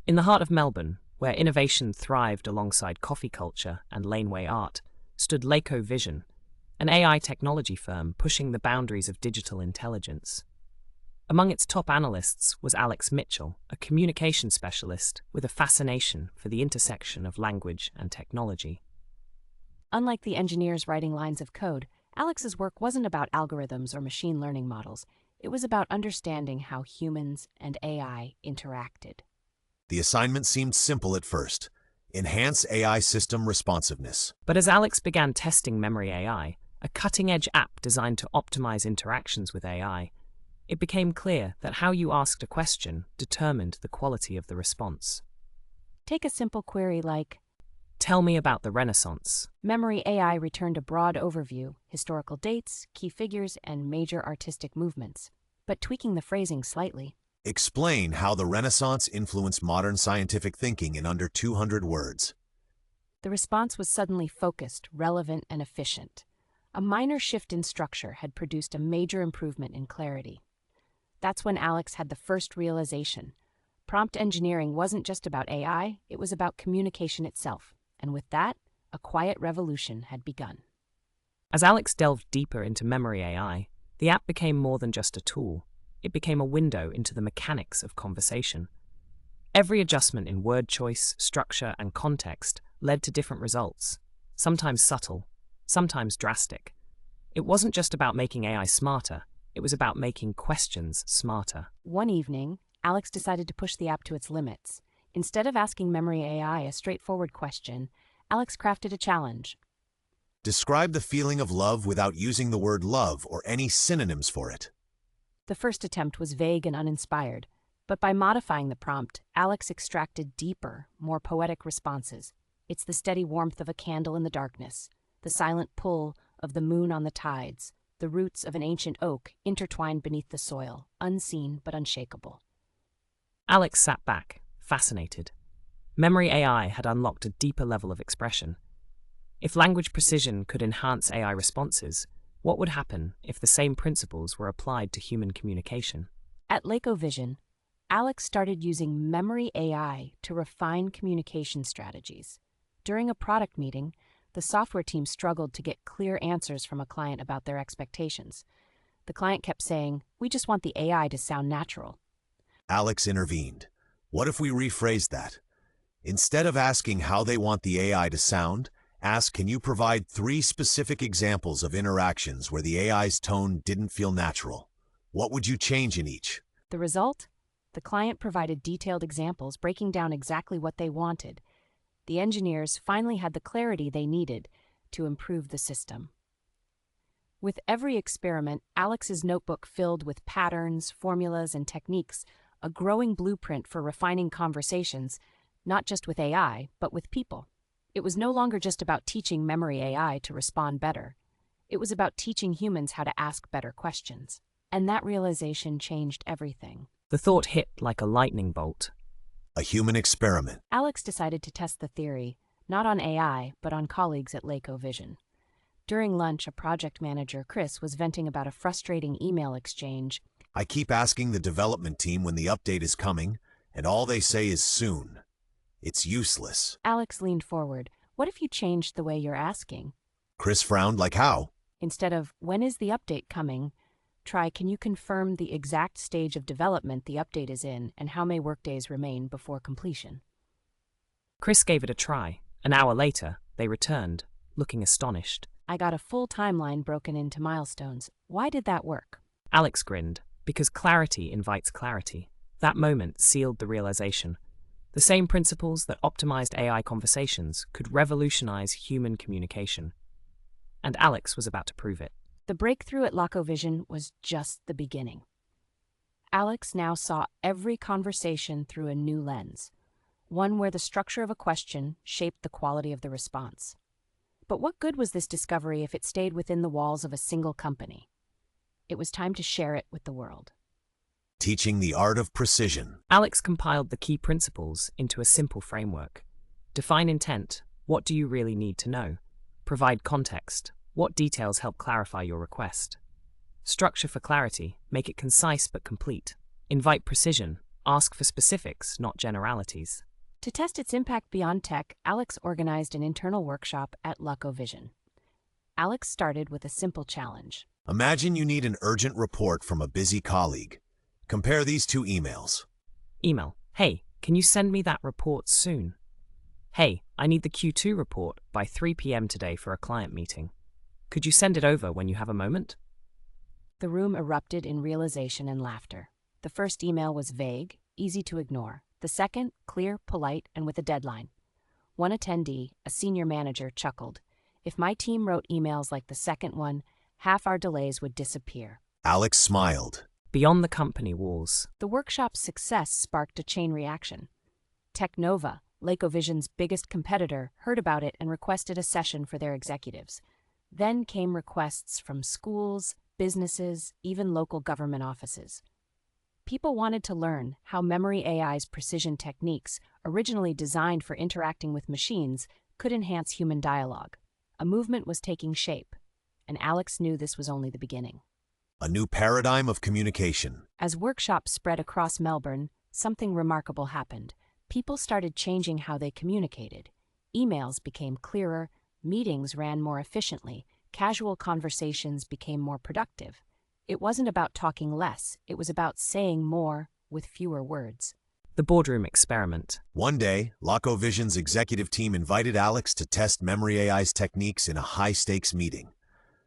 In the heart of Melbourne, where innovation thrived alongside coffee culture and laneway art, stood Lako-Vision, an AI technology firm pushing the boundaries of digital intelligence. Among its top analysts was Alex Mitchell, a communication specialist with a fascination for the intersection of language and technology. Unlike the engineers writing lines of code, Alex's work wasn't about algorithms or machine learning models. It was about understanding how humans and AI interacted. The assignment seemed simple at first: enhance AI system responsiveness. But as Alex began testing Memory AI, a cutting-edge app designed to optimize interactions with AI, it became clear that how you asked a question determined the quality of the response. Take a simple query like, "Tell me about the Renaissance." Memory AI returned a broad overview, historical dates, key figures, and major artistic movements, but tweaking the phrasing slightly. Explain how the Renaissance influenced modern scientific thinking in under 200 words. The response was suddenly focused, relevant, and efficient. A minor shift in structure had produced a major improvement in clarity. That's when Alex had the first realization. Prompt engineering wasn't just about AI, it was about communication itself. And with that, a quiet revolution had begun. As Alex delved deeper into Memory AI, the app became more than just a tool. It became a window into the mechanics of conversation. Every adjustment in word choice, structure, and context led to different results, sometimes subtle, sometimes drastic. It wasn't just about making AI smarter, it was about making questions smarter. One evening, Alex decided to push the app to its limits. Instead of asking Memory AI a straightforward question, Alex crafted a challenge. Describe the feeling of love without using the word love or any synonyms for it. The first attempt was vague and uninspired, but by modifying the prompt, Alex extracted deeper, more poetic responses. It's the steady warmth of a candle in the darkness, the silent pull of the moon on the tides, the roots of an ancient oak intertwined beneath the soil, unseen but unshakable. Alex sat back, fascinated. Memory AI had unlocked a deeper level of expression. If language precision could enhance AI responses, what would happen if the same principles were applied to human communication? At Lako-Vision, Alex started using Memory AI to refine communication strategies. During a product meeting, the software team struggled to get clear answers from a client about their expectations. The client kept saying, "We just want the AI to sound natural." Alex intervened. What if we rephrased that? Instead of asking how they want the AI to sound, ask, can you provide 3 specific examples of interactions where the AI's tone didn't feel natural? What would you change in each? The result? The client provided detailed examples breaking down exactly what they wanted. The engineers finally had the clarity they needed to improve the system. With every experiment, Alex's notebook filled with patterns, formulas, and techniques, a growing blueprint for refining conversations, not just with AI, but with people. It was no longer just about teaching Memory AI to respond better. It was about teaching humans how to ask better questions. And that realization changed everything. The thought hit like a lightning bolt. A human experiment. Alex decided to test the theory, not on AI, but on colleagues at Lako-Vision. During lunch, a project manager, Chris, was venting about a frustrating email exchange. I keep asking the development team when the update is coming, and all they say is soon. It's useless. Alex leaned forward. What if you changed the way you're asking? Chris frowned, like how? Instead of, when is the update coming? Try, can you confirm the exact stage of development the update is in and how many workdays remain before completion? Chris gave it a try. An hour later, they returned, looking astonished. I got a full timeline broken into milestones. Why did that work? Alex grinned, because clarity invites clarity. That moment sealed the realization. The same principles that optimized AI conversations could revolutionize human communication. And Alex was about to prove it. The breakthrough at Lako-Vision was just the beginning. Alex now saw every conversation through a new lens, one where the structure of a question shaped the quality of the response. But what good was this discovery if it stayed within the walls of a single company? It was time to share it with the world. Teaching the art of precision. Alex compiled the key principles into a simple framework. Define intent. What do you really need to know? Provide context. What details help clarify your request? Structure for clarity. Make it concise but complete. Invite precision. Ask for specifics, not generalities. To test its impact beyond tech, Alex organized an internal workshop at Lako-Vision. Alex started with a simple challenge. Imagine you need an urgent report from a busy colleague. Compare these two emails. Email. Hey, can you send me that report soon? Hey, I need the Q2 report by 3 p.m. today for a client meeting. Could you send it over when you have a moment? The room erupted in realization and laughter. The first email was vague, easy to ignore. The second, clear, polite, and with a deadline. One attendee, a senior manager, chuckled. If my team wrote emails like the second one, half our delays would disappear. Alex smiled. Beyond the company walls. The workshop's success sparked a chain reaction. Technova, Lako-Vision's biggest competitor, heard about it and requested a session for their executives. Then came requests from schools, businesses, even local government offices. People wanted to learn how Memory AI's precision techniques, originally designed for interacting with machines, could enhance human dialogue. A movement was taking shape, and Alex knew this was only the beginning. A new paradigm of communication. As workshops spread across Melbourne, something remarkable happened. People started changing how they communicated. Emails became clearer, meetings ran more efficiently, casual conversations became more productive. It wasn't about talking less, it was about saying more with fewer words. The boardroom experiment. One day, Lako-Vision's executive team invited Alex to test Memory AI's techniques in a high-stakes meeting.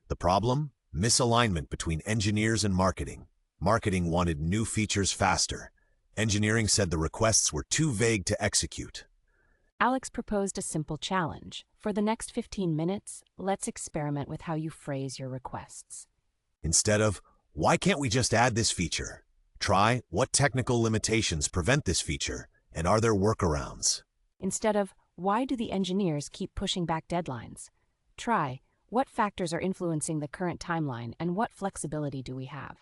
The problem? Misalignment between engineers and marketing. Marketing wanted new features faster. Engineering said the requests were too vague to execute. Alex proposed a simple challenge. For the next 15 minutes, let's experiment with how you phrase your requests. Instead of, why can't we just add this feature? Try, what technical limitations prevent this feature, and are there workarounds? Instead of, why do the engineers keep pushing back deadlines? Try, what factors are influencing the current timeline and what flexibility do we have?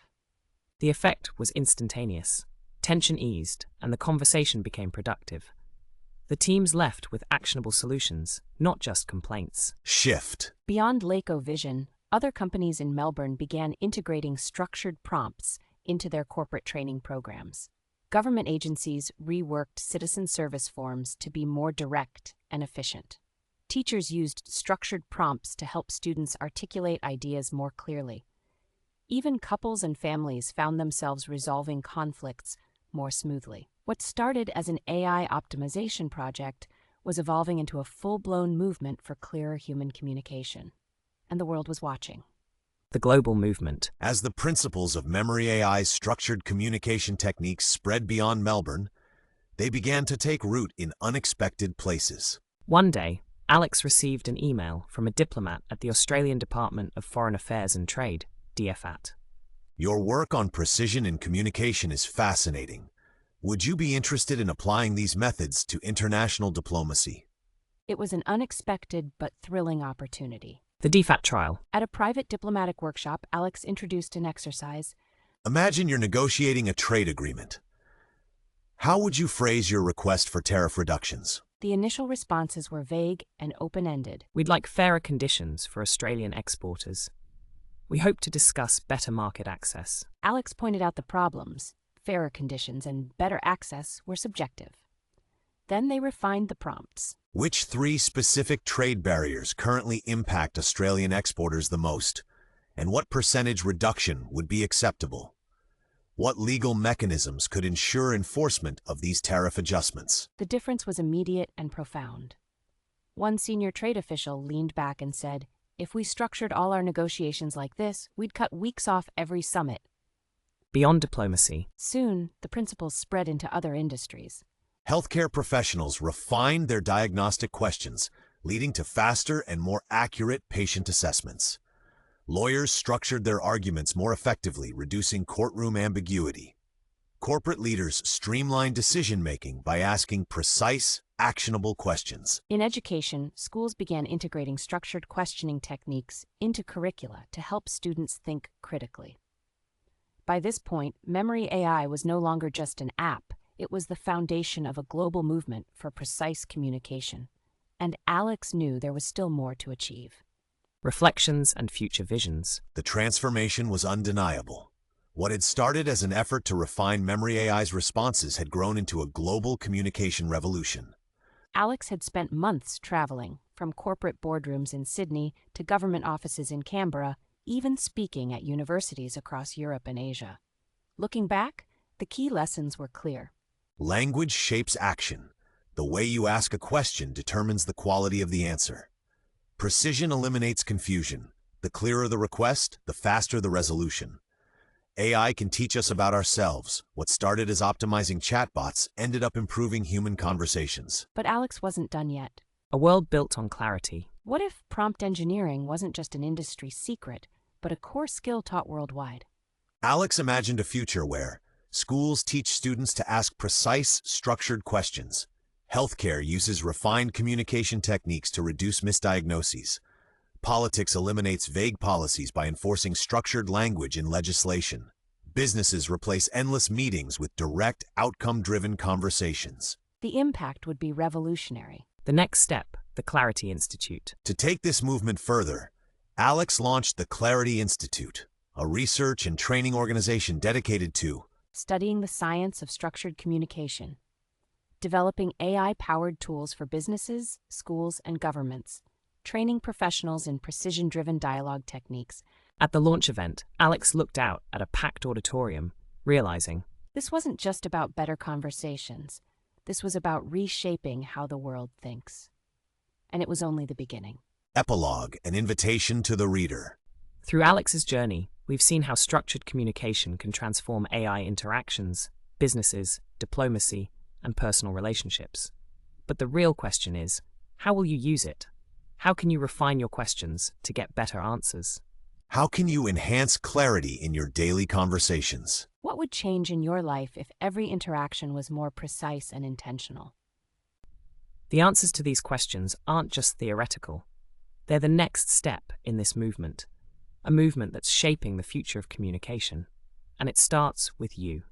The effect was instantaneous. Tension eased, and the conversation became productive. The teams left with actionable solutions, not just complaints. Shift. Beyond Lako-Vision, other companies in Melbourne began integrating structured prompts into their corporate training programs. Government agencies reworked citizen service forms to be more direct and efficient. Teachers used structured prompts to help students articulate ideas more clearly. Even couples and families found themselves resolving conflicts more smoothly. What started as an AI optimization project was evolving into a full-blown movement for clearer human communication. And the world was watching. The global movement. As the principles of Memory AI's structured communication techniques spread beyond Melbourne, they began to take root in unexpected places. One day, Alex received an email from a diplomat at the Australian Department of Foreign Affairs and Trade, DFAT. Your work on precision in communication is fascinating. Would you be interested in applying these methods to international diplomacy? It was an unexpected but thrilling opportunity. The DFAT trial. At a private diplomatic workshop, Alex introduced an exercise. Imagine you're negotiating a trade agreement. How would you phrase your request for tariff reductions? The initial responses were vague and open-ended. We'd like fairer conditions for Australian exporters. We hope to discuss better market access. Alex pointed out the problems. Fairer conditions and better access were subjective. Then they refined the prompts. Which 3 specific trade barriers currently impact Australian exporters the most? And what percentage reduction would be acceptable? What legal mechanisms could ensure enforcement of these tariff adjustments? The difference was immediate and profound. One senior trade official leaned back and said, if we structured all our negotiations like this, we'd cut weeks off every summit. Beyond diplomacy. Soon, the principles spread into other industries. Healthcare professionals refined their diagnostic questions, leading to faster and more accurate patient assessments. Lawyers structured their arguments more effectively, reducing courtroom ambiguity. Corporate leaders streamlined decision-making by asking precise, actionable questions. In education, schools began integrating structured questioning techniques into curricula to help students think critically. By this point, Memory AI was no longer just an app. It was the foundation of a global movement for precise communication. And Alex knew there was still more to achieve. Reflections and future visions. The transformation was undeniable. What had started as an effort to refine memory AI's responses had grown into a global communication revolution. Alex had spent months traveling, from corporate boardrooms in Sydney to government offices in Canberra, even speaking at universities across Europe and Asia. Looking back, the key lessons were clear. Language shapes action. The way you ask a question determines the quality of the answer. Precision eliminates confusion. The clearer the request, the faster the resolution. AI can teach us about ourselves. What started as optimizing chatbots ended up improving human conversations. But Alex wasn't done yet. A world built on clarity. What if prompt engineering wasn't just an industry secret, but a core skill taught worldwide? Alex imagined a future where schools teach students to ask precise, structured questions. Healthcare uses refined communication techniques to reduce misdiagnoses. Politics eliminates vague policies by enforcing structured language in legislation. Businesses replace endless meetings with direct, outcome-driven conversations. The impact would be revolutionary. The next step, the Clarity Institute. To take this movement further, Alex launched the Clarity Institute, a research and training organization dedicated to studying the science of structured communication, developing AI-powered tools for businesses, schools, and governments, training professionals in precision-driven dialogue techniques. At the launch event, Alex looked out at a packed auditorium, realizing this wasn't just about better conversations. This was about reshaping how the world thinks. And it was only the beginning. Epilogue, an invitation to the reader. Through Alex's journey, we've seen how structured communication can transform AI interactions, businesses, diplomacy, and personal relationships. But the real question is, how will you use it? How can you refine your questions to get better answers? How can you enhance clarity in your daily conversations? What would change in your life if every interaction was more precise and intentional? The answers to these questions aren't just theoretical. They're the next step in this movement, a movement that's shaping the future of communication. And it starts with you.